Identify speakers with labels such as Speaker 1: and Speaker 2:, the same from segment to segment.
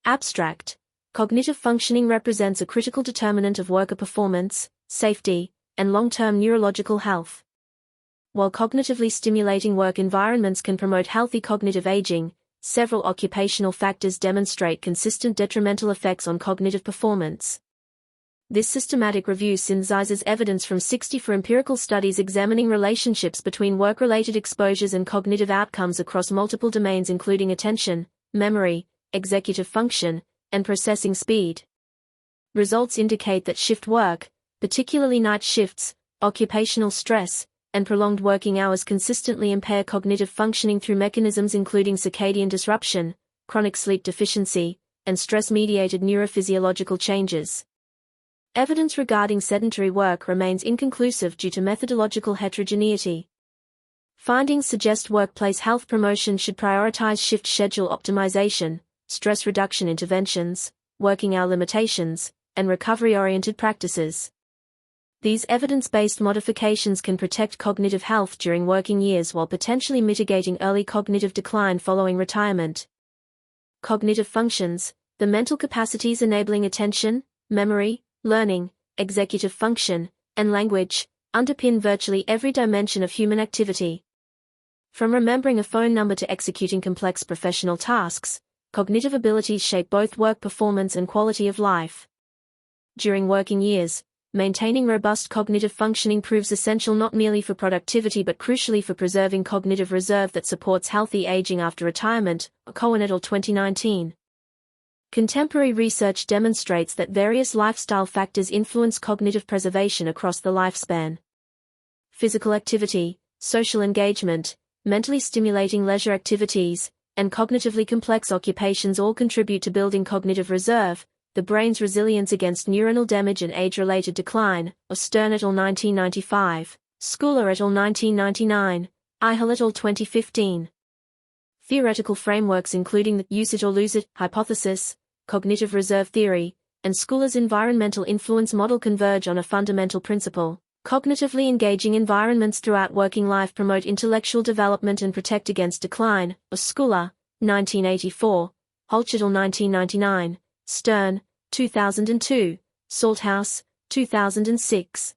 Speaker 1: Abstract. Cognitive functioning represents a critical determinant of worker performance, safety, and long-term neurological health. While cognitively stimulating work environments can promote healthy cognitive aging, several occupational factors demonstrate consistent detrimental effects on cognitive performance. This systematic review synthesizes evidence from 64 empirical studies examining relationships between work-related exposures and cognitive outcomes across multiple domains including attention, memory, executive function, and processing speed. Results indicate that shift work, particularly night shifts, occupational stress, and prolonged working hours consistently impair cognitive functioning through mechanisms including circadian disruption, chronic sleep deficiency, and stress-mediated neurophysiological changes. Evidence regarding sedentary work remains inconclusive due to methodological heterogeneity. Findings suggest workplace health promotion should prioritize shift schedule optimization, stress reduction interventions, working hour limitations, and recovery-oriented practices. These evidence-based modifications can protect cognitive health during working years while potentially mitigating early cognitive decline following retirement. Cognitive functions, the mental capacities enabling attention, memory, learning, executive function, and language, underpin virtually every dimension of human activity. From remembering a phone number to executing complex professional tasks, cognitive abilities shape both work performance and quality of life. During working years, maintaining robust cognitive functioning proves essential not merely for productivity but crucially for preserving cognitive reserve that supports healthy aging after retirement, Cohen et al. 2019. Contemporary research demonstrates that various lifestyle factors influence cognitive preservation across the lifespan. Physical activity, social engagement, mentally stimulating leisure activities, and cognitively complex occupations all contribute to building cognitive reserve, the brain's resilience against neuronal damage and age-related decline, Stern et al. 1995, Schooler et al. 1999, Ihel et al. 2015. Theoretical frameworks including the use it or lose it hypothesis, cognitive reserve theory, and Schooler's environmental influence model converge on a fundamental principle. Cognitively engaging environments throughout working life promote intellectual development and protect against decline, Schooler, 1984, Holch et al. 1999, Stern, 2002, Salthouse, 2006.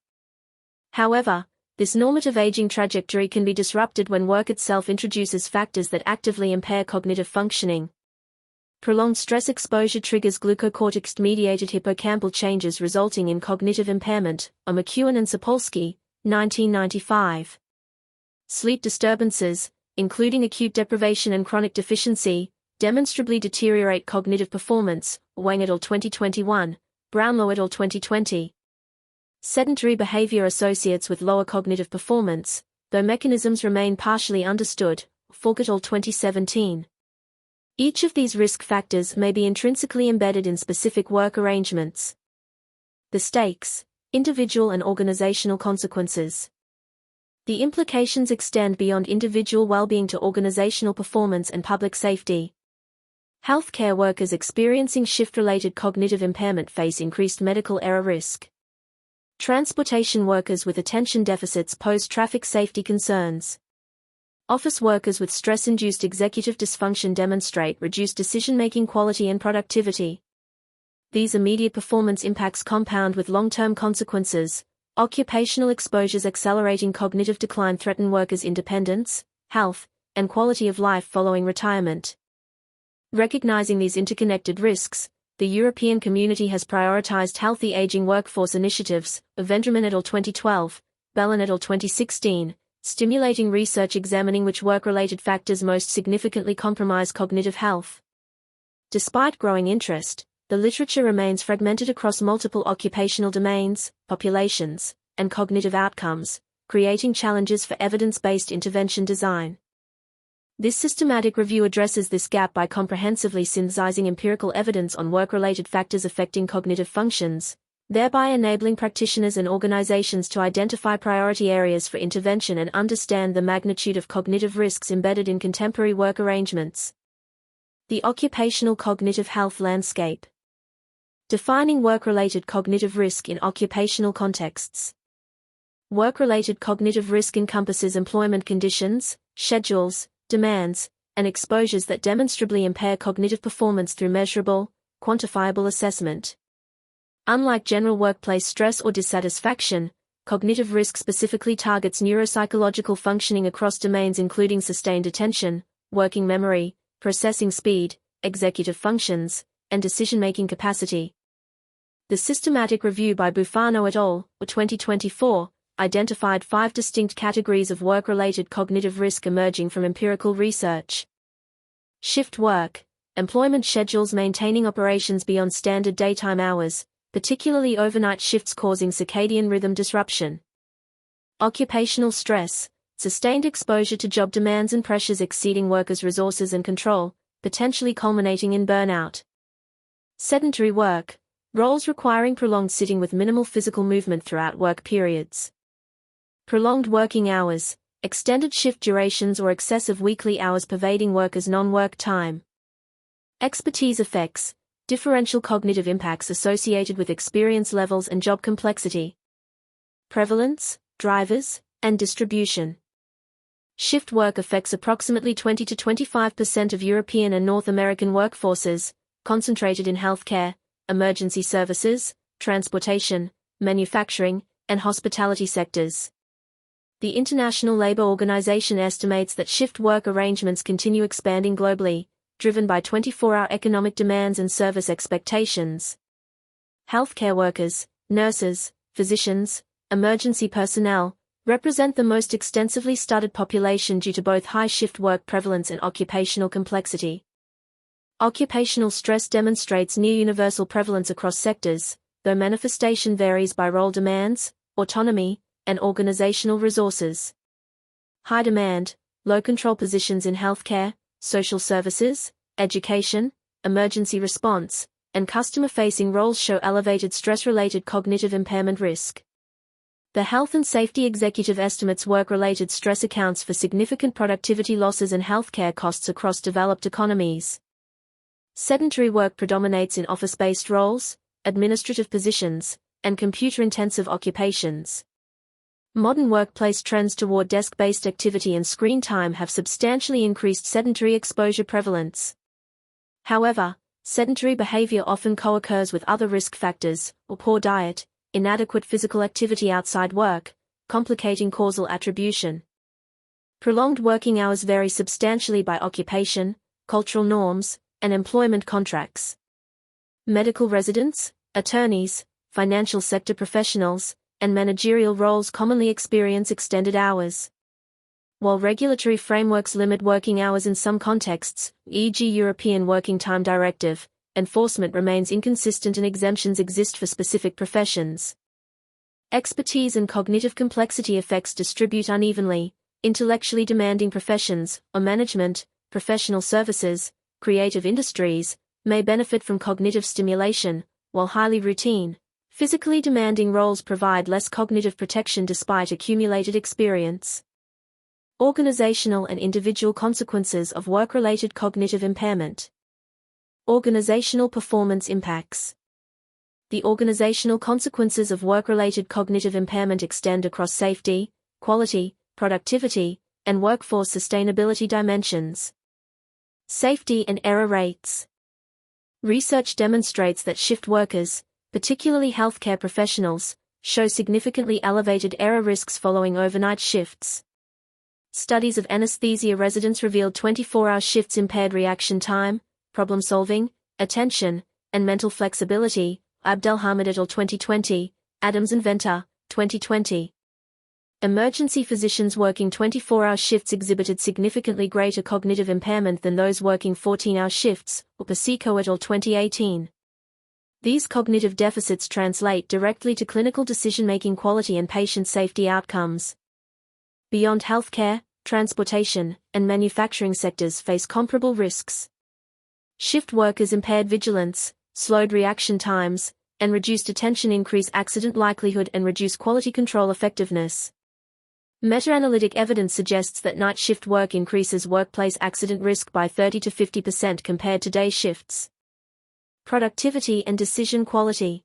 Speaker 1: However, this normative aging trajectory can be disrupted when work itself introduces factors that actively impair cognitive functioning. Prolonged stress exposure triggers glucocortex-mediated hippocampal changes resulting in cognitive impairment, McEwen and Sapolsky, 1995. Sleep disturbances, including acute deprivation and chronic deficiency, demonstrably deteriorate cognitive performance, Wang et al. 2021, Brownlow et al. 2020. Sedentary behavior associates with lower cognitive performance, though mechanisms remain partially understood, Falk et al. 2017. Each of these risk factors may be intrinsically embedded in specific work arrangements. The stakes, individual and organizational consequences. The implications extend beyond individual well-being to organizational performance and public safety. Healthcare workers experiencing shift-related cognitive impairment face increased medical error risk. Transportation workers with attention deficits pose traffic safety concerns. Office workers with stress-induced executive dysfunction demonstrate reduced decision-making quality and productivity. These immediate performance impacts compound with long-term consequences. Occupational exposures accelerating cognitive decline threaten workers' independence, health, and quality of life following retirement. Recognizing these interconnected risks, the European community has prioritized healthy aging workforce initiatives, Vendramin et al. 2012, Bellin et al. 2016, stimulating research examining which work-related factors most significantly compromise cognitive health. Despite growing interest, the literature remains fragmented across multiple occupational domains, populations, and cognitive outcomes, creating challenges for evidence-based intervention design. This systematic review addresses this gap by comprehensively synthesizing empirical evidence on work-related factors affecting cognitive functions, thereby enabling practitioners and organizations to identify priority areas for intervention and understand the magnitude of cognitive risks embedded in contemporary work arrangements. The occupational cognitive health landscape. Defining work-related cognitive risk in occupational contexts. Work-related cognitive risk encompasses employment conditions, schedules, demands, and exposures that demonstrably impair cognitive performance through measurable, quantifiable assessment. Unlike general workplace stress or dissatisfaction, cognitive risk specifically targets neuropsychological functioning across domains including sustained attention, working memory, processing speed, executive functions, and decision-making capacity. The systematic review by Bufano et al. 2024 identified 5 distinct categories of work-related cognitive risk emerging from empirical research. Shift work, employment schedules maintaining operations beyond standard daytime hours, particularly overnight shifts causing circadian rhythm disruption. Occupational stress, sustained exposure to job demands and pressures exceeding workers' resources and control, potentially culminating in burnout. Sedentary work, roles requiring prolonged sitting with minimal physical movement throughout work periods. Prolonged working hours, extended shift durations or excessive weekly hours pervading workers' non-work time. Expertise effects, differential cognitive impacts associated with experience levels and job complexity. Prevalence, drivers, and distribution. Shift work affects approximately 20 to 25% of European and North American workforces, concentrated in healthcare, emergency services, transportation, manufacturing, and hospitality sectors. The International Labour Organization estimates that shift work arrangements continue expanding globally, driven by 24-hour economic demands and service expectations. Healthcare workers, nurses, physicians, emergency personnel, represent the most extensively studied population due to both high shift work prevalence and occupational complexity. Occupational stress demonstrates near-universal prevalence across sectors, though manifestation varies by role demands, autonomy, and organizational resources. High demand, low control positions in healthcare, social services, education, emergency response, and customer-facing roles show elevated stress-related cognitive impairment risk. The Health and Safety Executive estimates work-related stress accounts for significant productivity losses and healthcare costs across developed economies. Sedentary work predominates in office-based roles, administrative positions, and computer-intensive occupations. Modern workplace trends toward desk-based activity and screen time have substantially increased sedentary exposure prevalence. However, sedentary behavior often co-occurs with other risk factors, or poor diet, inadequate physical activity outside work, complicating causal attribution. Prolonged working hours vary substantially by occupation, cultural norms, and employment contracts. Medical residents, attorneys, financial sector professionals, and managerial roles commonly experience extended hours. While regulatory frameworks limit working hours in some contexts, e.g. European Working Time Directive, enforcement remains inconsistent and exemptions exist for specific professions. Expertise and cognitive complexity effects distribute unevenly. Intellectually demanding professions, or management, professional services, creative industries, may benefit from cognitive stimulation, while highly routine, physically demanding roles provide less cognitive protection despite accumulated experience. Organizational and individual consequences of work-related cognitive impairment. Organizational performance impacts. The organizational consequences of work-related cognitive impairment extend across safety, quality, productivity, and workforce sustainability dimensions. Safety and error rates. Research demonstrates that shift workers, particularly healthcare professionals, show significantly elevated error risks following overnight shifts. Studies of anesthesia residents revealed 24-hour shifts impaired reaction time, problem solving, attention, and mental flexibility. Abdelhamid et al. 2020, Adams and Venter, 2020. Emergency physicians working 24-hour shifts exhibited significantly greater cognitive impairment than those working 14-hour shifts, or Pasico et al. 2018. These cognitive deficits translate directly to clinical decision-making quality and patient safety outcomes. Beyond healthcare, transportation, and manufacturing sectors face comparable risks. Shift workers' impaired vigilance, slowed reaction times, and reduced attention increase accident likelihood and reduce quality control effectiveness. Meta-analytic evidence suggests that night shift work increases workplace accident risk by 30 to 50% compared to day shifts. Productivity and decision quality.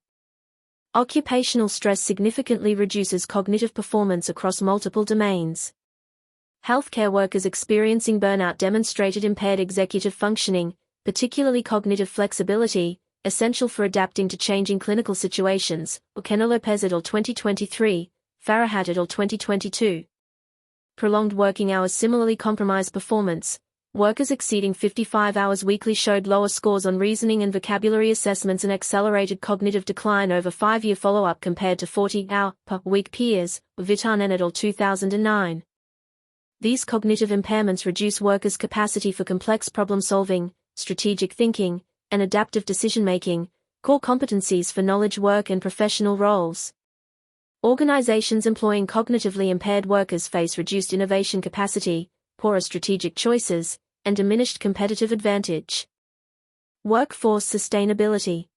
Speaker 1: Occupational stress significantly reduces cognitive performance across multiple domains. Healthcare workers experiencing burnout demonstrated impaired executive functioning, particularly cognitive flexibility, essential for adapting to changing clinical situations, Oceno Lopez et al. 2023, Farahat et al. 2022. Prolonged working hours similarly compromise performance. Workers exceeding 55 hours weekly showed lower scores on reasoning and vocabulary assessments and accelerated cognitive decline over 5-year follow-up compared to 40-hour per week peers, Vitanen et al. 2009. These cognitive impairments reduce workers' capacity for complex problem-solving, strategic thinking, and adaptive decision-making, core competencies for knowledge work and professional roles. Organizations employing cognitively impaired workers face reduced innovation capacity, poorer strategic choices, and diminished competitive advantage. Workforce sustainability.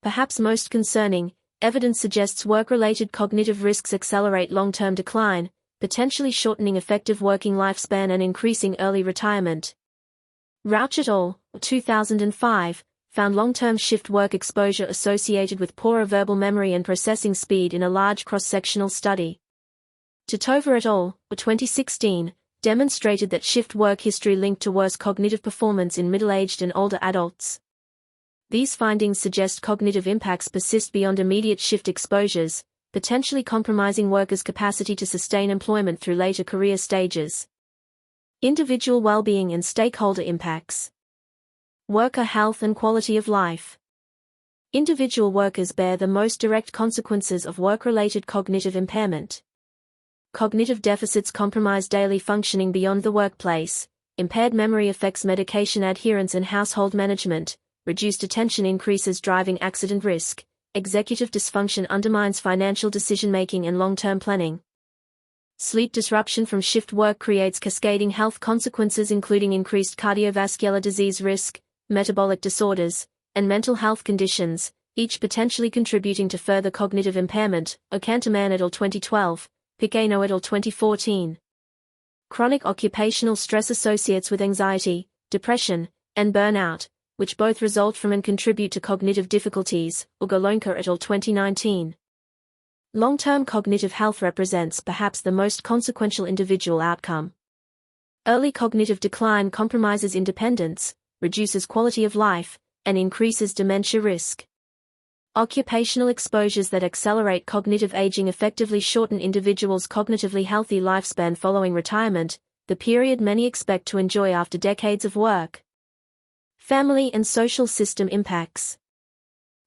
Speaker 1: Perhaps most concerning, evidence suggests work-related cognitive risks accelerate long-term decline, potentially shortening effective working lifespan and increasing early retirement. Rauch et al. 2005, found long-term shift work exposure associated with poorer verbal memory and processing speed in a large cross-sectional study. Titova et al. 2016, demonstrated that shift work history linked to worse cognitive performance in middle-aged and older adults. These findings suggest cognitive impacts persist beyond immediate shift exposures, potentially compromising workers' capacity to sustain employment through later career stages. Individual well-being and stakeholder impacts. Worker health and quality of life. Individual workers bear the most direct consequences of work-related cognitive impairment. Cognitive deficits compromise daily functioning beyond the workplace, impaired memory affects medication adherence and household management, reduced attention increases driving accident risk, executive dysfunction undermines financial decision-making and long-term planning. Sleep disruption from shift work creates cascading health consequences including increased cardiovascular disease risk, metabolic disorders, and mental health conditions, each potentially contributing to further cognitive impairment, Okantaman et al. 2012. Piceno et al. 2014. Chronic occupational stress associates with anxiety, depression, and burnout, which both result from and contribute to cognitive difficulties, Ugolonka et al. 2019. Long-term cognitive health represents perhaps the most consequential individual outcome. Early cognitive decline compromises independence, reduces quality of life, and increases dementia risk. Occupational exposures that accelerate cognitive aging effectively shorten individuals' cognitively healthy lifespan following retirement, the period many expect to enjoy after decades of work. Family and social system impacts.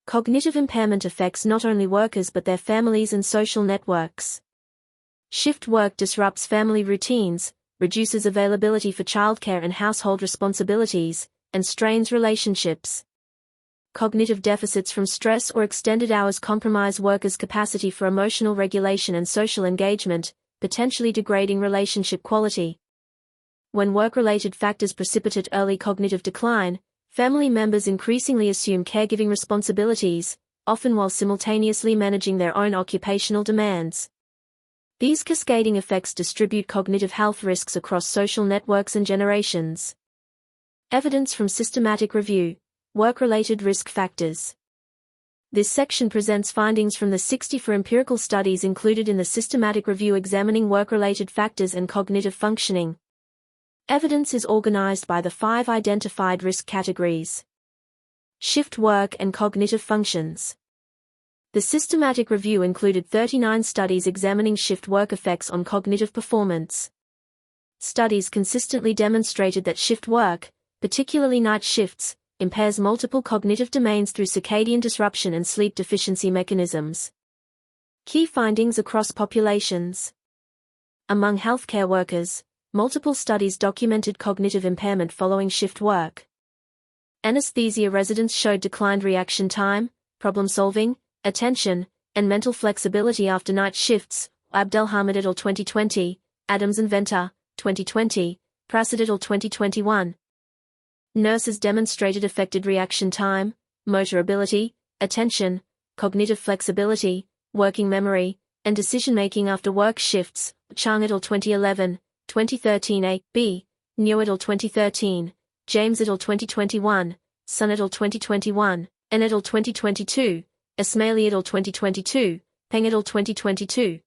Speaker 1: Cognitive impairment affects not only workers but their families and social networks. Shift work disrupts family routines, reduces availability for childcare and household responsibilities, and strains relationships. Cognitive deficits from stress or extended hours compromise workers' capacity for emotional regulation and social engagement, potentially degrading relationship quality. When work-related factors precipitate early cognitive decline, family members increasingly assume caregiving responsibilities, often while simultaneously managing their own occupational demands. These cascading effects distribute cognitive health risks across social networks and generations. Evidence from systematic review. Work-related risk factors. This section presents findings from the 64 empirical studies included in the systematic review examining work-related factors and cognitive functioning. Evidence is organized by the 5 identified risk categories. Shift work and cognitive functions. The systematic review included 39 studies examining shift work effects on cognitive performance. Studies consistently demonstrated that shift work, particularly night shifts, impairs multiple cognitive domains through circadian disruption and sleep deficiency mechanisms. Key findings across populations. Among healthcare workers, multiple studies documented cognitive impairment following shift work. Anesthesia residents showed declined reaction time, problem solving, attention, and mental flexibility after night shifts, Abdelhamid et al. 2020, Adams and Venter, 2020, Prasad et al. 2021. Nurses demonstrated affected reaction time, motor ability, attention, cognitive flexibility, working memory, and decision-making after work shifts, Chang et al. 2011, 2013 A. B. Neo et al. 2013, James et al. 2021, Sun et al. 2021, N et al. 2022, Ismaili et al. 2022, Peng et al. 2022.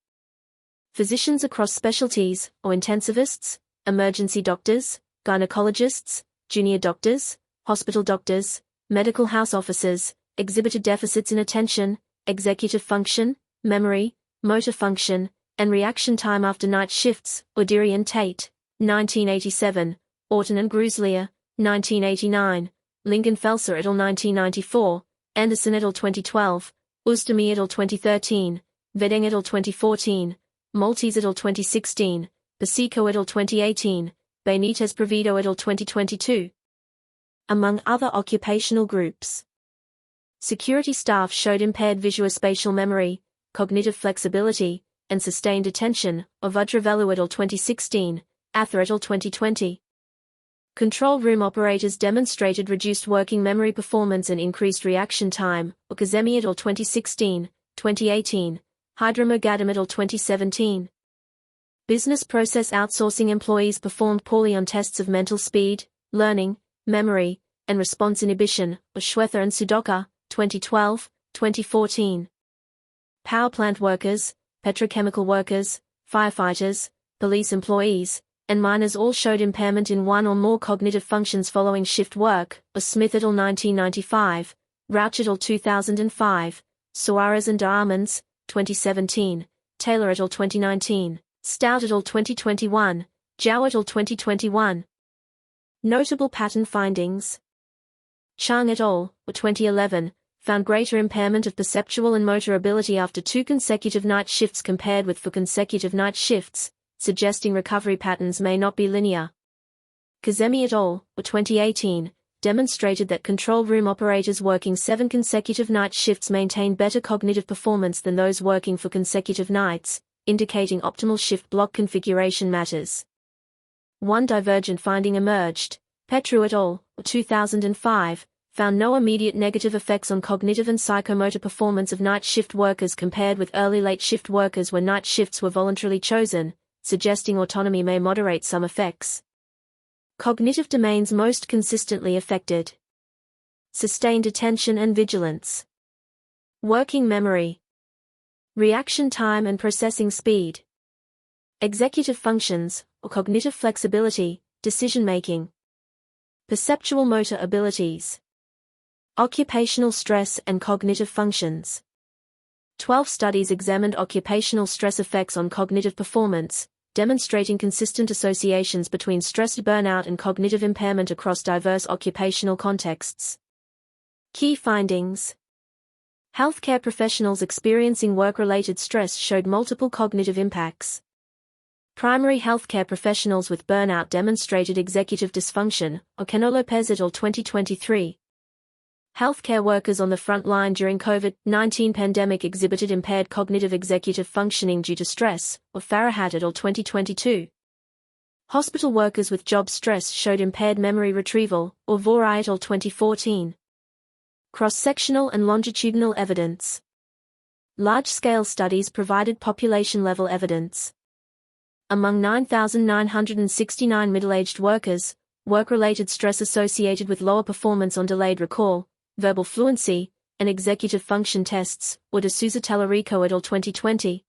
Speaker 1: Physicians across specialties, or intensivists, emergency doctors, gynecologists, junior doctors, hospital doctors, medical house officers, exhibited deficits in attention, executive function, memory, motor function, and reaction time after night shifts. Odiri and Tate, 1987, Orton and Gruslier, 1989, Lingenfelser et al. 1994, Anderson et al. 2012, Ustami et al. 2013, Vedeng et al. 2014, Maltese et al. 2016, Basico et al. 2018, Benitez Provido et al. 2022. Among other occupational groups, security staff showed impaired visuospatial memory, cognitive flexibility, and sustained attention. Vajravelu et al. 2016, Ather et al. 2020. Control room operators demonstrated reduced working memory performance and increased reaction time. Okazemi et al. 2016, 2018, Hydromogadam et al. 2017. Business process outsourcing employees performed poorly on tests of mental speed, learning, memory, and response inhibition. Shwetha and Sudoka, 2012, 2014. Power plant workers, petrochemical workers, firefighters, police employees, and miners all showed impairment in one or more cognitive functions following shift work. Smith et al. 1995, Rauch et al. 2005, Suarez and Diamonds, 2017, Taylor et al. 2019, Stout et al. 2021, Zhao et al. 2021. Notable pattern findings. Chang et al. 2011, found greater impairment of perceptual and motor ability after 2 consecutive night shifts compared with 4 consecutive night shifts, suggesting recovery patterns may not be linear. Kazemi et al. 2018, demonstrated that control room operators working 7 consecutive night shifts maintained better cognitive performance than those working for consecutive nights, indicating optimal shift block configuration matters. One divergent finding emerged. Petru et al. 2005, found no immediate negative effects on cognitive and psychomotor performance of night shift workers compared with early late shift workers where night shifts were voluntarily chosen, suggesting autonomy may moderate some effects. Cognitive domains most consistently affected. Sustained attention and vigilance. Working memory. Reaction time and processing speed. Executive functions, or cognitive flexibility, decision-making. Perceptual motor abilities. Occupational stress and cognitive functions. 12 studies examined occupational stress effects on cognitive performance, demonstrating consistent associations between stress burnout and cognitive impairment across diverse occupational contexts. Key findings. Healthcare professionals experiencing work-related stress showed multiple cognitive impacts. Primary healthcare professionals with burnout demonstrated executive dysfunction. Ocano Lopez et al. 2023. Healthcare workers on the front line during COVID-19 pandemic exhibited impaired cognitive executive functioning due to stress. Farahat et al. 2022. Hospital workers with job stress showed impaired memory retrieval. Vorai et al. 2014. Cross-sectional and longitudinal evidence. Large-scale studies provided population-level evidence. Among 9,969 middle-aged workers, work-related stress associated with lower performance on delayed recall, verbal fluency, and executive function tests, De Souza Tellerico et al. 2020.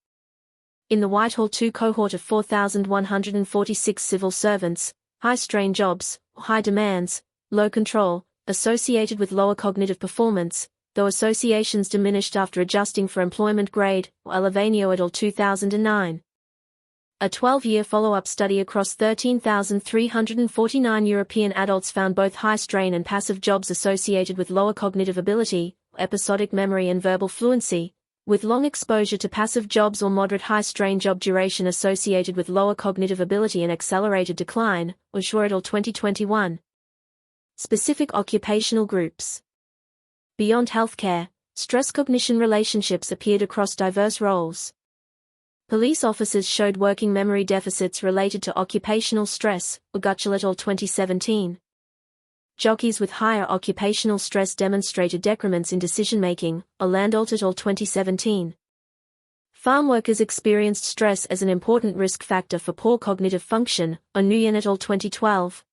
Speaker 1: In the Whitehall 2 cohort of 4,146 civil servants, high-strain jobs, high demands, low control, associated with lower cognitive performance, though associations diminished after adjusting for employment grade, Elevanio et al. 2009. A 12-year follow-up study across 13,349 European adults found both high-strain and passive jobs associated with lower cognitive ability, episodic memory and verbal fluency, with long exposure to passive jobs or moderate high-strain job duration associated with lower cognitive ability and accelerated decline, Ushur et al. 2021. Specific occupational groups. Beyond healthcare, stress-cognition relationships appeared across diverse roles. Police officers showed working memory deficits related to occupational stress, Ugutchal et al. 2017. Jockeys with higher occupational stress demonstrated decrements in decision-making, Orlandolt et al. 2017. Farm workers experienced stress as an important risk factor for poor cognitive function, Onuyen et al. 2012.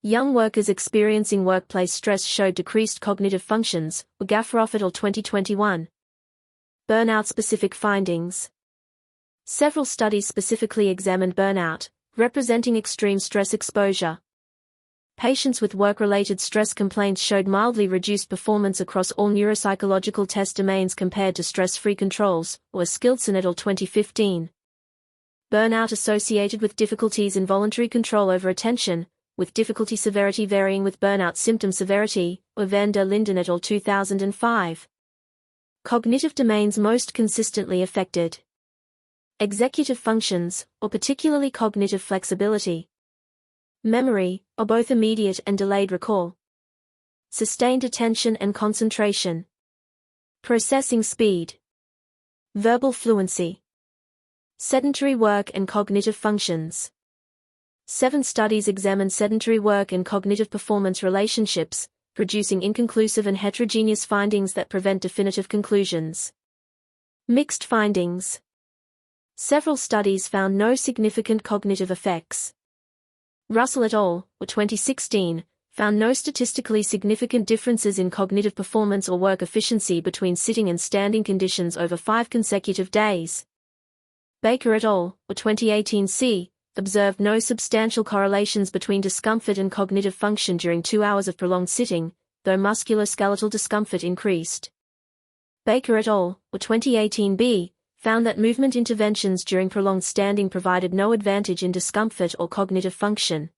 Speaker 1: Young workers experiencing workplace stress showed decreased cognitive functions, Gafarov et al. 2021. Burnout-specific findings. Several studies specifically examined burnout, representing extreme stress exposure. patients with work-related stress complaints showed mildly reduced performance across all neuropsychological test domains compared to stress-free controls, or Skildson et al. 2015. Burnout associated with difficulties in voluntary control over attention, with difficulty severity varying with burnout symptom severity, or Van der Linden et al. 2005. Cognitive domains most consistently affected. Executive functions, or particularly cognitive flexibility. Memory, or both immediate and delayed recall. Sustained attention and concentration. Processing speed. Verbal fluency. Sedentary work and cognitive functions. 7 studies examined sedentary work and cognitive performance relationships, producing inconclusive and heterogeneous findings that prevent definitive conclusions. Mixed findings. Several studies found no significant cognitive effects. Russell et al., 2016, found no statistically significant differences in cognitive performance or work efficiency between sitting and standing conditions over 5 consecutive days. Baker et al., 2018 observed no substantial correlations between discomfort and cognitive function during 2 hours of prolonged sitting, though musculoskeletal discomfort increased. Baker et al., 2018b, found that movement interventions during prolonged standing provided no advantage in discomfort or cognitive function.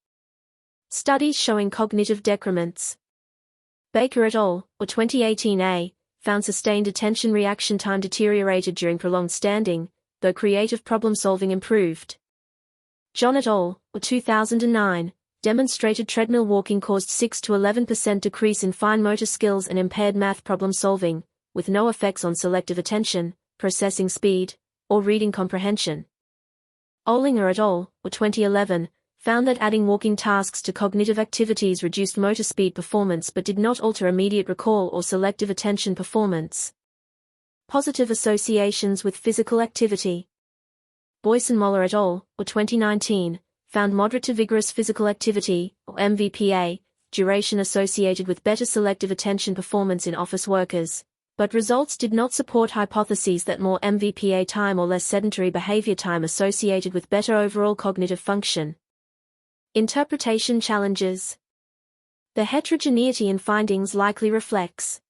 Speaker 1: Studies showing cognitive decrements. Baker et al., 2018a, found sustained attention reaction time deteriorated during prolonged standing, though creative problem-solving improved. John et al., 2009, demonstrated treadmill walking caused 6 to 11% decrease in fine motor skills and impaired math problem-solving, with no effects on selective attention, processing speed, or reading comprehension. Olinger et al., 2011, found that adding walking tasks to cognitive activities reduced motor speed performance but did not alter immediate recall or selective attention performance. Positive associations with physical activity. Boyson-Moller et al., 2019, found moderate to vigorous physical activity, or MVPA, duration associated with better selective attention performance in office workers, but results did not support hypotheses that more MVPA time or less sedentary behavior time associated with better overall cognitive function. Interpretation challenges. The heterogeneity in findings likely reflects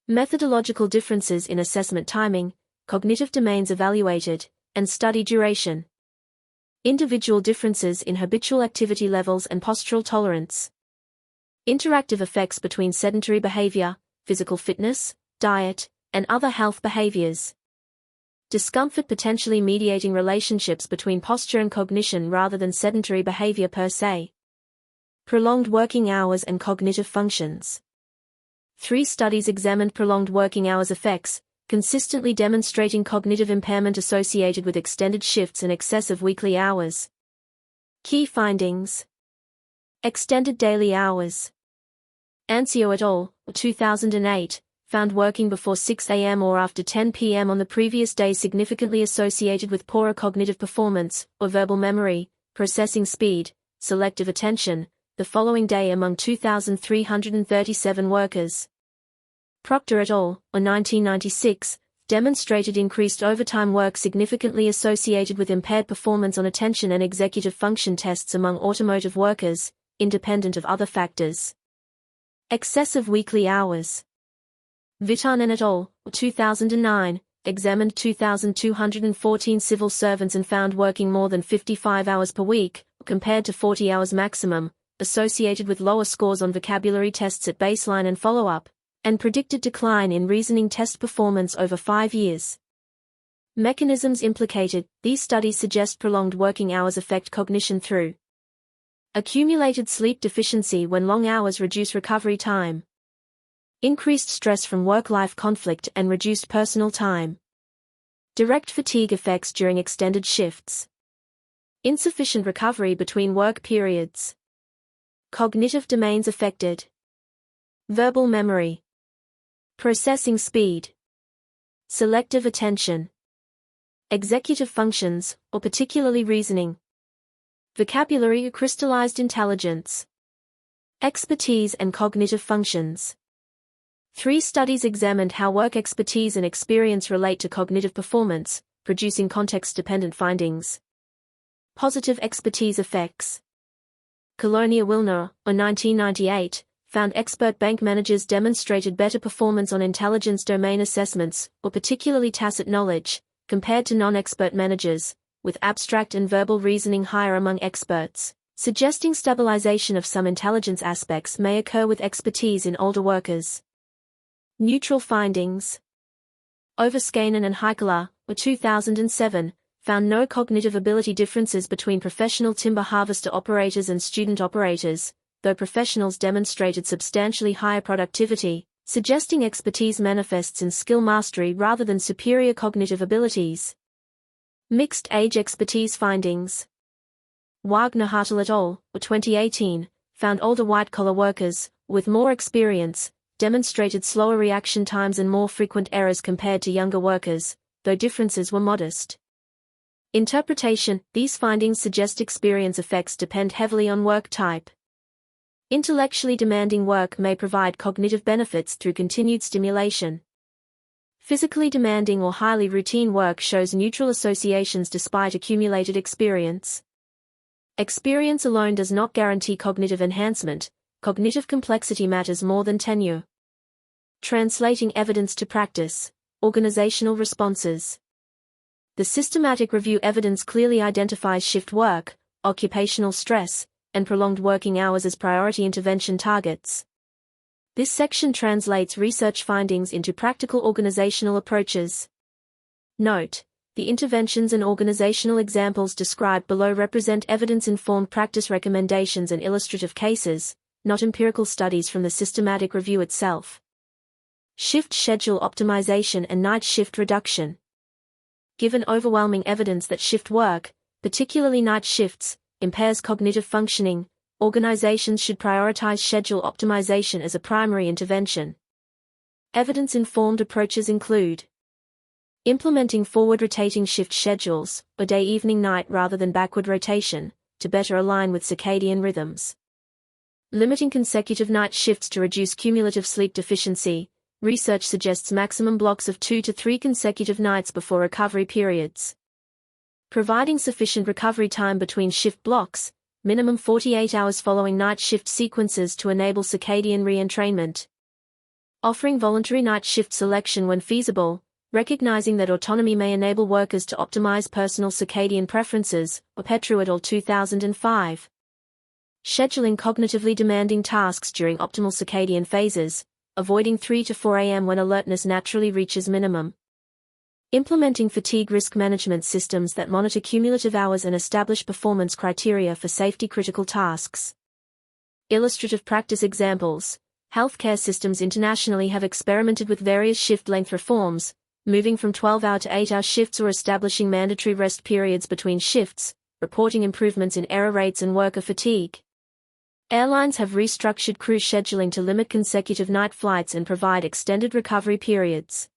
Speaker 1: methodological differences in assessment timing, cognitive domains evaluated, and study duration. Individual differences in habitual activity levels and postural tolerance. Interactive effects between sedentary behavior, physical fitness, diet, and other health behaviors. Discomfort potentially mediating relationships between posture and cognition rather than sedentary behavior per se. Prolonged working hours and cognitive functions. 3 studies examined prolonged working hours effects, consistently demonstrating cognitive impairment associated with extended shifts and excessive weekly hours. Key findings. Extended daily hours. Ancio et al., 2008, found working before 6 a.m. or after 10 p.m. on the previous day significantly associated with poorer cognitive performance, or verbal memory, processing speed, selective attention, the following day among 2,337 workers. Proctor et al., 1996, demonstrated increased overtime work significantly associated with impaired performance on attention and executive function tests among automotive workers, independent of other factors. Excessive weekly hours. Vitanen et al., 2009, examined 2,214 civil servants and found working more than 55 hours per week, compared to 40 hours maximum, associated with lower scores on vocabulary tests at baseline and follow-up, and predicted decline in reasoning test performance over 5 years. Mechanisms implicated. These studies suggest prolonged working hours affect cognition through accumulated sleep deficiency when long hours reduce recovery time, increased stress from work-life conflict and reduced personal time, direct fatigue effects during extended shifts, insufficient recovery between work periods, cognitive domains affected, verbal memory, processing speed, selective attention, executive functions, or particularly reasoning, vocabulary or crystallized intelligence, expertise and cognitive functions. 3 studies examined how work expertise and experience relate to cognitive performance, producing context-dependent findings. Positive expertise effects. Colonia Wilner, 1998, found expert bank managers demonstrated better performance on intelligence domain assessments, or particularly tacit knowledge, compared to non-expert managers, with abstract and verbal reasoning higher among experts, suggesting stabilization of some intelligence aspects may occur with expertise in older workers. Neutral findings. Overskainen and Heikela, 2007, found no cognitive ability differences between professional timber harvester operators and student operators, though professionals demonstrated substantially higher productivity, suggesting expertise manifests in skill mastery rather than superior cognitive abilities. Mixed age expertise findings. Wagner-Hartel et al., 2018, found older white-collar workers, with more experience, demonstrated slower reaction times and more frequent errors compared to younger workers, though differences were modest. Interpretation. These findings suggest experience effects depend heavily on work type. Intellectually demanding work may provide cognitive benefits through continued stimulation. Physically demanding or highly routine work shows neutral associations despite accumulated experience. Experience alone does not guarantee cognitive enhancement. Cognitive complexity matters more than tenure. Translating evidence to practice. Organizational responses. The systematic review evidence clearly identifies shift work, occupational stress, and prolonged working hours as priority intervention targets. This section translates research findings into practical organizational approaches. Note: the interventions and organizational examples described below represent evidence-informed practice recommendations and illustrative cases, not empirical studies from the systematic review itself. Shift schedule optimization and night shift reduction. Given overwhelming evidence that shift work, particularly night shifts, impairs cognitive functioning, organizations should prioritize schedule optimization as a primary intervention. Evidence-informed approaches include implementing forward-rotating shift schedules, or day-evening-night rather than backward rotation, to better align with circadian rhythms. Limiting consecutive night shifts to reduce cumulative sleep deficiency. Research suggests maximum blocks of 2 to 3 consecutive nights before recovery periods. Providing sufficient recovery time between shift blocks, minimum 48 hours following night shift sequences to enable circadian re-entrainment. Offering voluntary night shift selection when feasible, recognizing that autonomy may enable workers to optimize personal circadian preferences, Petru et al. 2005. Scheduling cognitively demanding tasks during optimal circadian phases, avoiding 3 to 4 a.m. when alertness naturally reaches minimum. Implementing fatigue risk management systems that monitor cumulative hours and establish performance criteria for safety-critical tasks. Illustrative practice examples. Healthcare systems internationally have experimented with various shift length reforms, moving from 12-hour to 8-hour shifts or establishing mandatory rest periods between shifts, reporting improvements in error rates and worker fatigue. Airlines have restructured crew scheduling to limit consecutive night flights and provide extended recovery periods.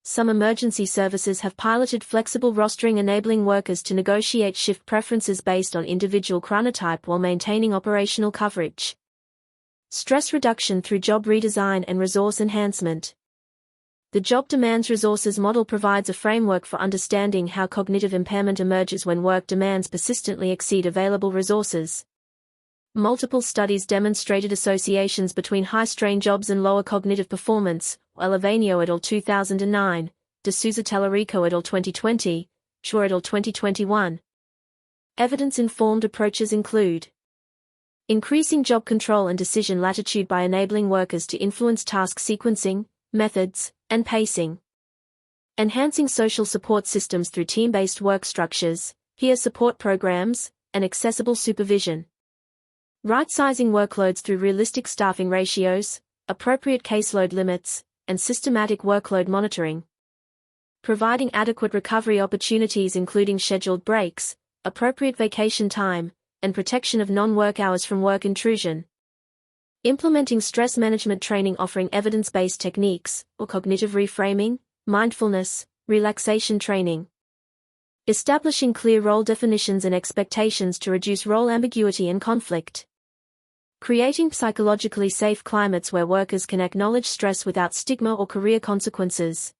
Speaker 1: Some emergency services have piloted flexible rostering, enabling workers to negotiate shift preferences based on individual chronotype while maintaining operational coverage. Stress reduction through job redesign and resource enhancement. The job demands resources model provides a framework for understanding how cognitive impairment emerges when work demands persistently exceed available resources. Multiple studies demonstrated associations between high-strain jobs and lower cognitive performance, Elevanio et al. 2009, De Souza Tellerico et al. 2020, Shaw et al. 2021. Evidence-informed approaches include increasing job control and decision latitude by enabling workers to influence task sequencing, methods, and pacing. Enhancing social support systems through team-based work structures, peer support programs, and accessible supervision. Right-sizing workloads through realistic staffing ratios, appropriate caseload limits, and systematic workload monitoring. Providing adequate recovery opportunities including scheduled breaks, appropriate vacation time, and protection of non-work hours from work intrusion. Implementing stress management training offering evidence-based techniques, or cognitive reframing, mindfulness, relaxation training. Establishing clear role definitions and expectations to reduce role ambiguity and conflict. Creating psychologically safe climates where workers can acknowledge stress without stigma or career consequences.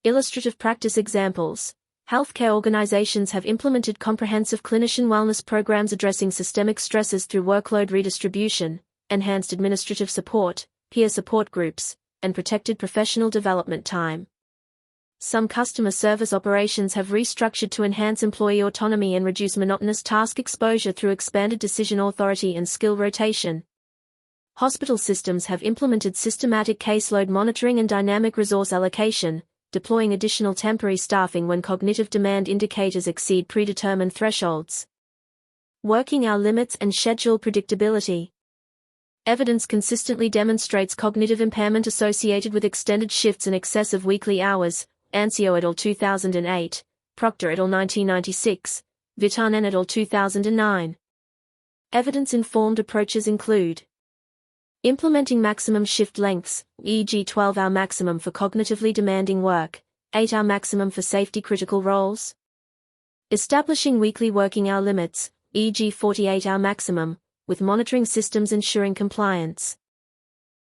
Speaker 1: Illustrative practice examples. Healthcare organizations have implemented comprehensive clinician wellness programs addressing systemic stresses through workload redistribution, enhanced administrative support, peer support groups, and protected professional development time. Some customer service operations have restructured to enhance employee autonomy and reduce monotonous task exposure through expanded decision authority and skill rotation. Hospital systems have implemented systematic caseload monitoring and dynamic resource allocation, deploying additional temporary staffing when cognitive demand indicators exceed predetermined thresholds. Working hour limits and schedule predictability. Evidence consistently demonstrates cognitive impairment associated with extended shifts and excessive weekly hours. Ancio et al. 2008, Proctor et al. 1996, Vitanen et al. 2009. Evidence-informed approaches include implementing maximum shift lengths, e.g. 12-hour maximum for cognitively demanding work, 8-hour maximum for safety-critical roles. Establishing weekly working hour limits, e.g. 48-hour maximum, with monitoring systems ensuring compliance.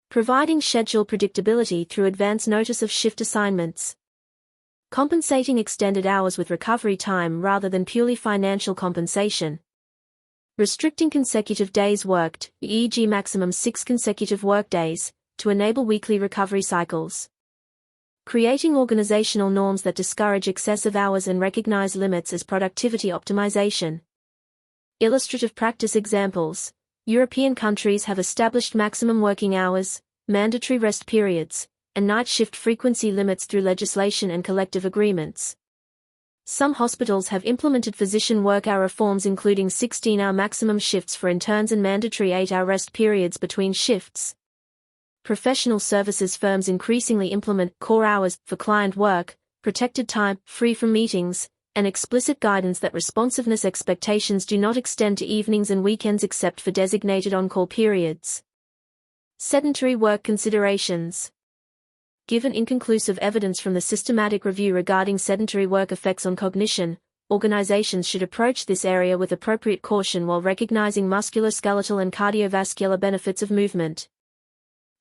Speaker 1: Providing schedule predictability through advance notice of shift assignments. Compensating extended hours with recovery time rather than purely financial compensation. Restricting consecutive days worked, e.g. maximum 6 consecutive workdays, to enable weekly recovery cycles. Creating organizational norms that discourage excessive hours and recognize limits as productivity optimization. Illustrative practice examples. European countries have established maximum working hours, mandatory rest periods, and night shift frequency limits through legislation and collective agreements. Some hospitals have implemented physician work hour reforms including 16-hour maximum shifts for interns and mandatory 8-hour rest periods between shifts. Professional services firms increasingly implement core hours for client work, protected time, free from meetings, and explicit guidance that responsiveness expectations do not extend to evenings and weekends except for designated on-call periods. Sedentary work considerations. Given inconclusive evidence from the systematic review regarding sedentary work effects on cognition, organizations should approach this area with appropriate caution while recognizing musculoskeletal and cardiovascular benefits of movement.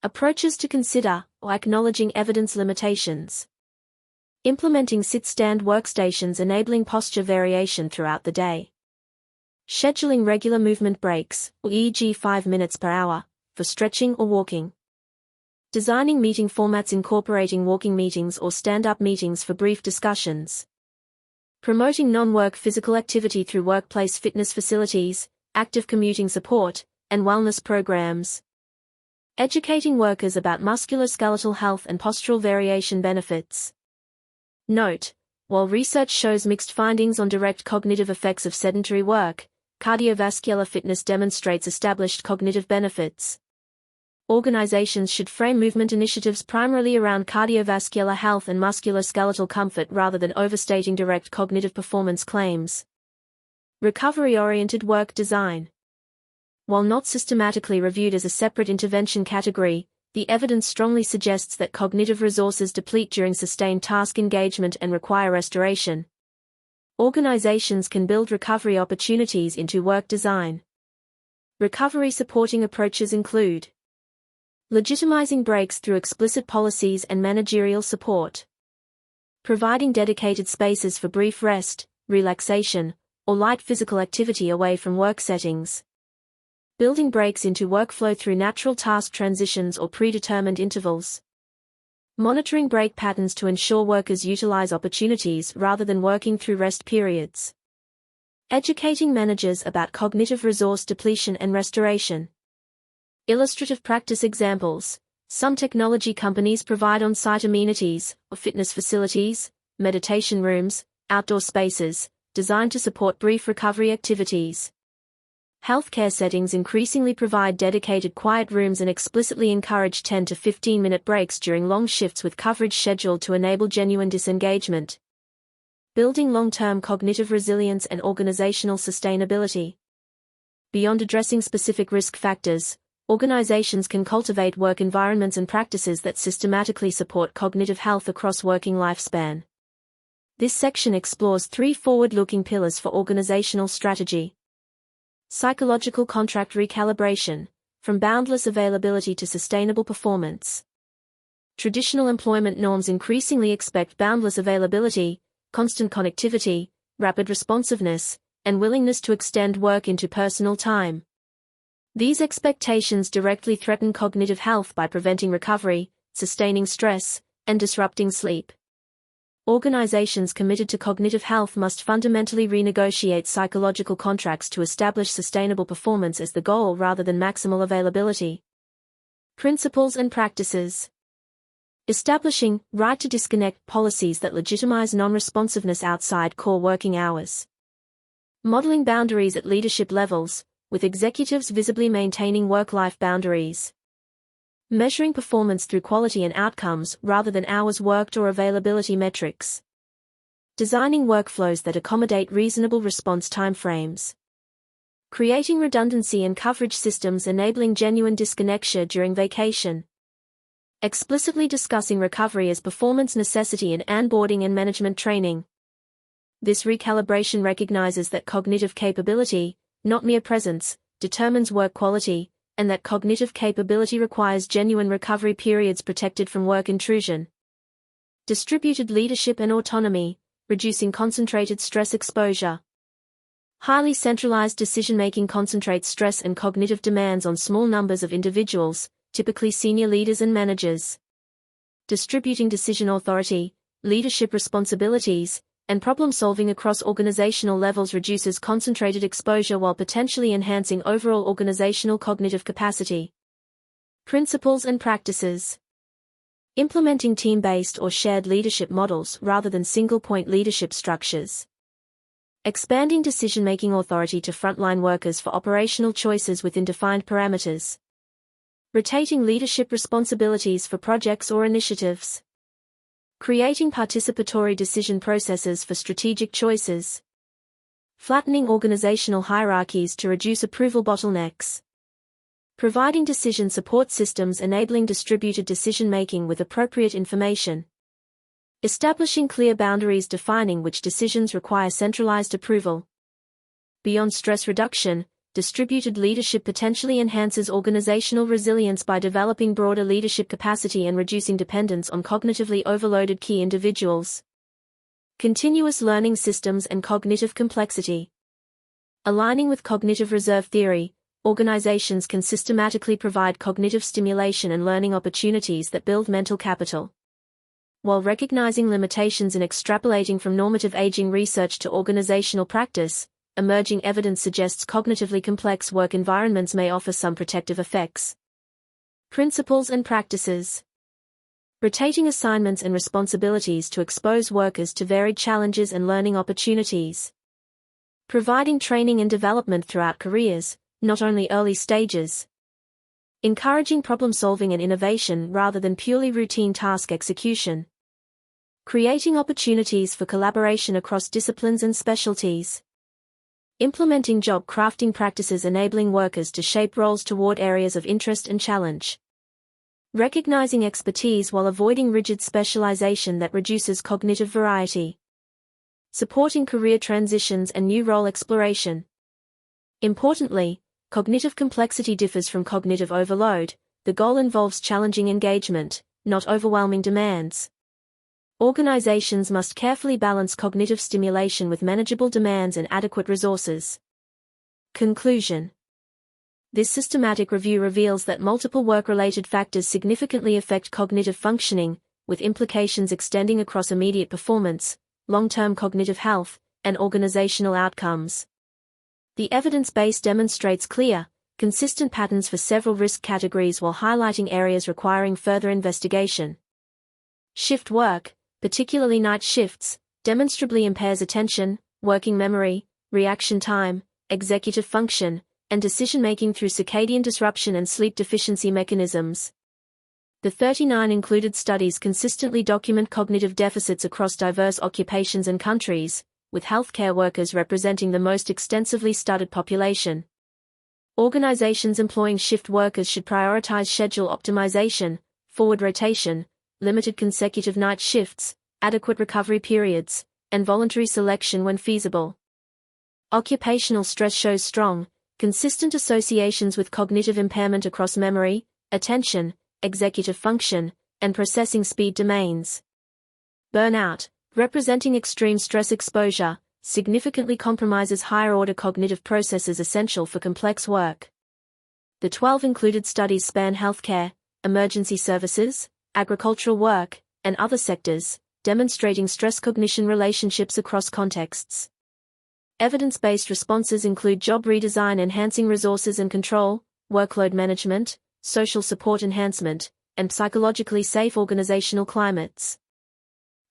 Speaker 1: Approaches to consider, or acknowledging evidence limitations. Implementing sit-stand workstations enabling posture variation throughout the day. Scheduling regular movement breaks, or e.g. 5 minutes per hour, for stretching or walking. Designing meeting formats incorporating walking meetings or stand-up meetings for brief discussions. Promoting non-work physical activity through workplace fitness facilities, active commuting support, and wellness programs. Educating workers about musculoskeletal health and postural variation benefits. Note: while research shows mixed findings on direct cognitive effects of sedentary work, cardiovascular fitness demonstrates established cognitive benefits. Organizations should frame movement initiatives primarily around cardiovascular health and musculoskeletal comfort rather than overstating direct cognitive performance claims. Recovery-oriented work design. While not systematically reviewed as a separate intervention category, the evidence strongly suggests that cognitive resources deplete during sustained task engagement and require restoration. Organizations can build recovery opportunities into work design. Recovery supporting approaches include legitimizing breaks through explicit policies and managerial support. Providing dedicated spaces for brief rest, relaxation, or light physical activity away from work settings. Building breaks into workflow through natural task transitions or predetermined intervals. Monitoring break patterns to ensure workers utilize opportunities rather than working through rest periods. Educating managers about cognitive resource depletion and restoration. Illustrative practice examples. Some technology companies provide on-site amenities, or fitness facilities, meditation rooms, outdoor spaces, designed to support brief recovery activities. Healthcare settings increasingly provide dedicated quiet rooms and explicitly encourage 10 to 15-minute breaks during long shifts with coverage scheduled to enable genuine disengagement. Building long-term cognitive resilience and organizational sustainability. Beyond addressing specific risk factors, organizations can cultivate work environments and practices that systematically support cognitive health across working lifespan. This section explores 3 forward-looking pillars for organizational strategy. Psychological contract recalibration, from boundless availability to sustainable performance. Traditional employment norms increasingly expect boundless availability, constant connectivity, rapid responsiveness, and willingness to extend work into personal time. These expectations directly threaten cognitive health by preventing recovery, sustaining stress, and disrupting sleep. Organizations committed to cognitive health must fundamentally renegotiate psychological contracts to establish sustainable performance as the goal rather than maximal availability. Principles and practices. Establishing right to disconnect policies that legitimize non-responsiveness outside core working hours. Modeling boundaries at leadership levels, with executives visibly maintaining work-life boundaries. Measuring performance through quality and outcomes rather than hours worked or availability metrics. Designing workflows that accommodate reasonable response timeframes. Creating redundancy and coverage systems enabling genuine disconnection during vacation. Explicitly discussing recovery as performance necessity in onboarding and management training. This recalibration recognizes that cognitive capability, not mere presence, determines work quality, and that cognitive capability requires genuine recovery periods protected from work intrusion. Distributed leadership and autonomy, reducing concentrated stress exposure. Highly centralized decision-making concentrates stress and cognitive demands on small numbers of individuals, typically senior leaders and managers. Distributing decision authority, leadership responsibilities, and problem-solving across organizational levels reduces concentrated exposure while potentially enhancing overall organizational cognitive capacity. Principles and practices. Implementing team-based or shared leadership models rather than single-point leadership structures. Expanding decision-making authority to frontline workers for operational choices within defined parameters. Rotating leadership responsibilities for projects or initiatives. Creating participatory decision processes for strategic choices. Flattening organizational hierarchies to reduce approval bottlenecks. Providing decision support systems enabling distributed decision-making with appropriate information. Establishing clear boundaries defining which decisions require centralized approval. Beyond stress reduction, distributed leadership potentially enhances organizational resilience by developing broader leadership capacity and reducing dependence on cognitively overloaded key individuals. Continuous learning systems and cognitive complexity. Aligning with cognitive reserve theory, organizations can systematically provide cognitive stimulation and learning opportunities that build mental capital. While recognizing limitations in extrapolating from normative aging research to organizational practice, emerging evidence suggests cognitively complex work environments may offer some protective effects. Principles and practices. Rotating assignments and responsibilities to expose workers to varied challenges and learning opportunities. Providing training and development throughout careers, not only early stages. Encouraging problem-solving and innovation rather than purely routine task execution. Creating opportunities for collaboration across disciplines and specialties. Implementing job crafting practices enabling workers to shape roles toward areas of interest and challenge. Recognizing expertise while avoiding rigid specialization that reduces cognitive variety. Supporting career transitions and new role exploration. Importantly, cognitive complexity differs from cognitive overload. The goal involves challenging engagement, not overwhelming demands. Organizations must carefully balance cognitive stimulation with manageable demands and adequate resources. Conclusion. This systematic review reveals that multiple work-related factors significantly affect cognitive functioning, with implications extending across immediate performance, long-term cognitive health, and organizational outcomes. The evidence base demonstrates clear, consistent patterns for several risk categories while highlighting areas requiring further investigation. Shift work, particularly night shifts, demonstrably impairs attention, working memory, reaction time, executive function, and decision-making through circadian disruption and sleep deficiency mechanisms. The 39 included studies consistently document cognitive deficits across diverse occupations and countries, with healthcare workers representing the most extensively studied population. Organizations employing shift workers should prioritize schedule optimization, forward rotation, limited consecutive night shifts, adequate recovery periods, and voluntary selection when feasible. Occupational stress shows strong, consistent associations with cognitive impairment across memory, attention, executive function, and processing speed domains. Burnout, representing extreme stress exposure, significantly compromises higher-order cognitive processes essential for complex work. The 12 included studies span healthcare, emergency services, agricultural work, and other sectors, demonstrating stress-cognition relationships across contexts. Evidence-based responses include job redesign enhancing resources and control, workload management, social support enhancement, and psychologically safe organizational climates.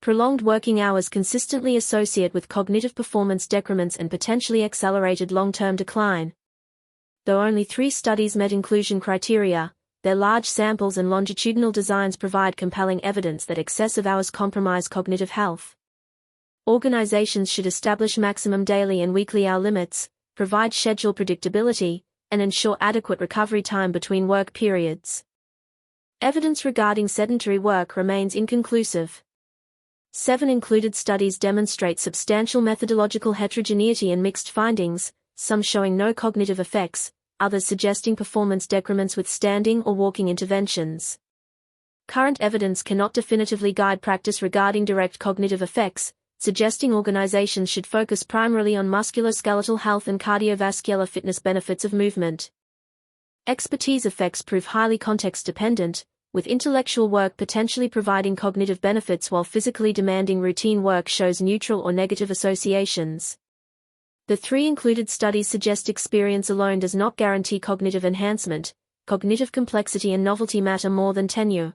Speaker 1: Prolonged working hours consistently associate with cognitive performance decrements and potentially accelerated long-term decline. Though only 3 studies met inclusion criteria, their large samples and longitudinal designs provide compelling evidence that excessive hours compromise cognitive health. Organizations should establish maximum daily and weekly hour limits, provide schedule predictability, and ensure adequate recovery time between work periods. Evidence regarding sedentary work remains inconclusive. 7 included studies demonstrate substantial methodological heterogeneity and mixed findings, some showing no cognitive effects, others suggesting performance decrements with standing or walking interventions. Current evidence cannot definitively guide practice regarding direct cognitive effects, suggesting organizations should focus primarily on musculoskeletal health and cardiovascular fitness benefits of movement. Expertise effects prove highly context-dependent, with intellectual work potentially providing cognitive benefits while physically demanding routine work shows neutral or negative associations. The 3 included studies suggest experience alone does not guarantee cognitive enhancement. Cognitive complexity and novelty matter more than tenure.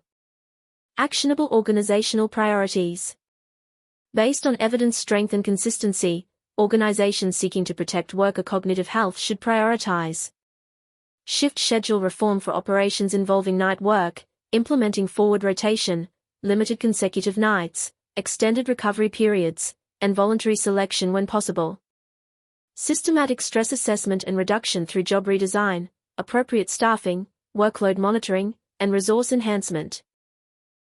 Speaker 1: Actionable organizational priorities. Based on evidence strength and consistency, organizations seeking to protect worker cognitive health should prioritize shift schedule reform for operations involving night work, implementing forward rotation, limited consecutive nights, extended recovery periods, and voluntary selection when possible. Systematic stress assessment and reduction through job redesign, appropriate staffing, workload monitoring, and resource enhancement.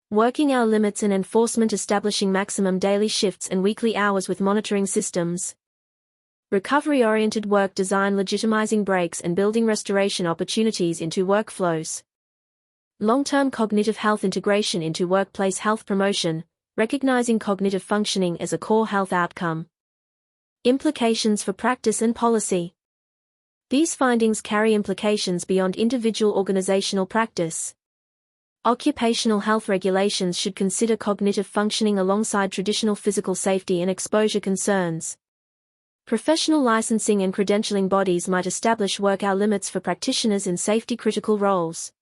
Speaker 1: Working hour limits and enforcement establishing maximum daily shifts and weekly hours with monitoring systems. Recovery-oriented work design legitimizing breaks and building restoration opportunities into workflows. Long-term cognitive health integration into workplace health promotion, recognizing cognitive functioning as a core health outcome. Implications for practice and policy. These findings carry implications beyond individual organizational practice. Occupational health regulations should consider cognitive functioning alongside traditional physical safety and exposure concerns. Professional licensing and credentialing bodies might establish work hour limits for practitioners in safety-critical roles.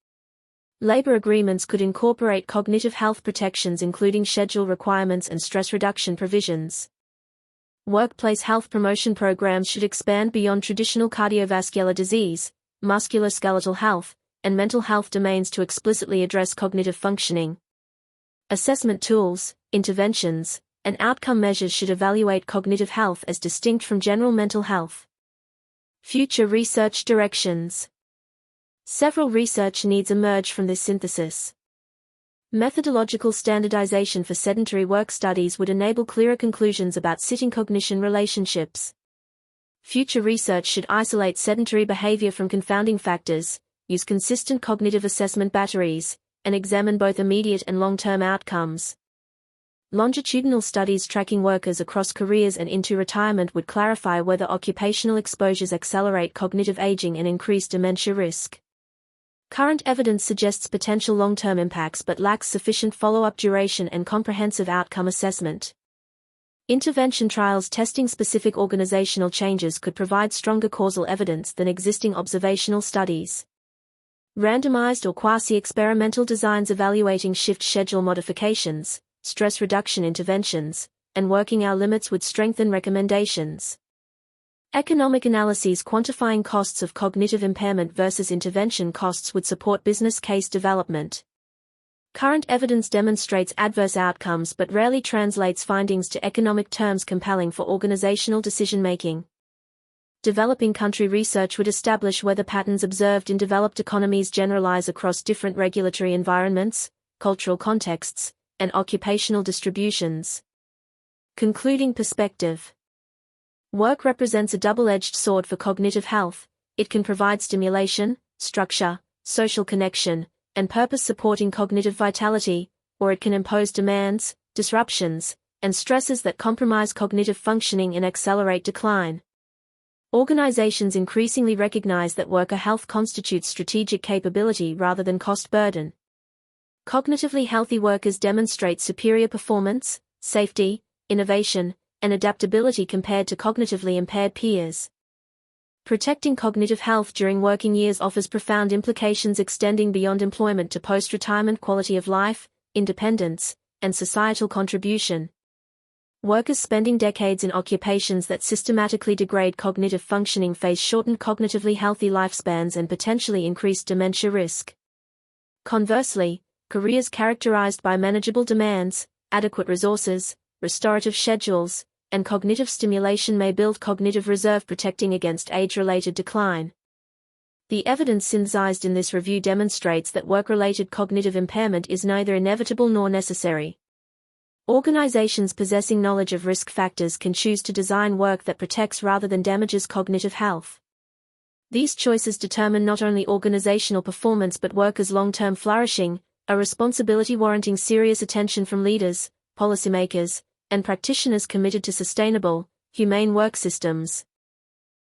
Speaker 1: Labor agreements could incorporate cognitive health protections including schedule requirements and stress reduction provisions. Workplace health promotion programs should expand beyond traditional cardiovascular disease, musculoskeletal health, and mental health domains to explicitly address cognitive functioning. Assessment tools, interventions, and outcome measures should evaluate cognitive health as distinct from general mental health. Future research directions. Several research needs emerge from this synthesis. Methodological standardization for sedentary work studies would enable clearer conclusions about sitting-cognition relationships. Future research should isolate sedentary behavior from confounding factors, use consistent cognitive assessment batteries, and examine both immediate and long-term outcomes. Longitudinal studies tracking workers across careers and into retirement would clarify whether occupational exposures accelerate cognitive aging and increase dementia risk. Current evidence suggests potential long-term impacts but lacks sufficient follow-up duration and comprehensive outcome assessment. Intervention trials testing specific organizational changes could provide stronger causal evidence than existing observational studies. Randomized or quasi-experimental designs evaluating shift schedule modifications, stress reduction interventions, and working hour limits would strengthen recommendations. Economic analyses quantifying costs of cognitive impairment versus intervention costs would support business case development. Current evidence demonstrates adverse outcomes but rarely translates findings to economic terms compelling for organizational decision-making. Developing country research would establish whether patterns observed in developed economies generalize across different regulatory environments, cultural contexts, and occupational distributions. Concluding perspective. Work represents a double-edged sword for cognitive health. It can provide stimulation, structure, social connection, and purpose supporting cognitive vitality, or it can impose demands, disruptions, and stresses that compromise cognitive functioning and accelerate decline. Organizations increasingly recognize that worker health constitutes strategic capability rather than cost burden. Cognitively healthy workers demonstrate superior performance, safety, innovation, and adaptability compared to cognitively impaired peers. Protecting cognitive health during working years offers profound implications extending beyond employment to post-retirement quality of life, independence, and societal contribution. Workers spending decades in occupations that systematically degrade cognitive functioning face shortened cognitively healthy lifespans and potentially increased dementia risk. Conversely, careers characterized by manageable demands, adequate resources, restorative schedules, and cognitive stimulation may build cognitive reserve protecting against age-related decline. The evidence synthesized in this review demonstrates that work-related cognitive impairment is neither inevitable nor necessary. Organizations possessing knowledge of risk factors can choose to design work that protects rather than damages cognitive health. These choices determine not only organizational performance but workers' long-term flourishing, a responsibility warranting serious attention from leaders, policymakers, and practitioners committed to sustainable, humane work systems.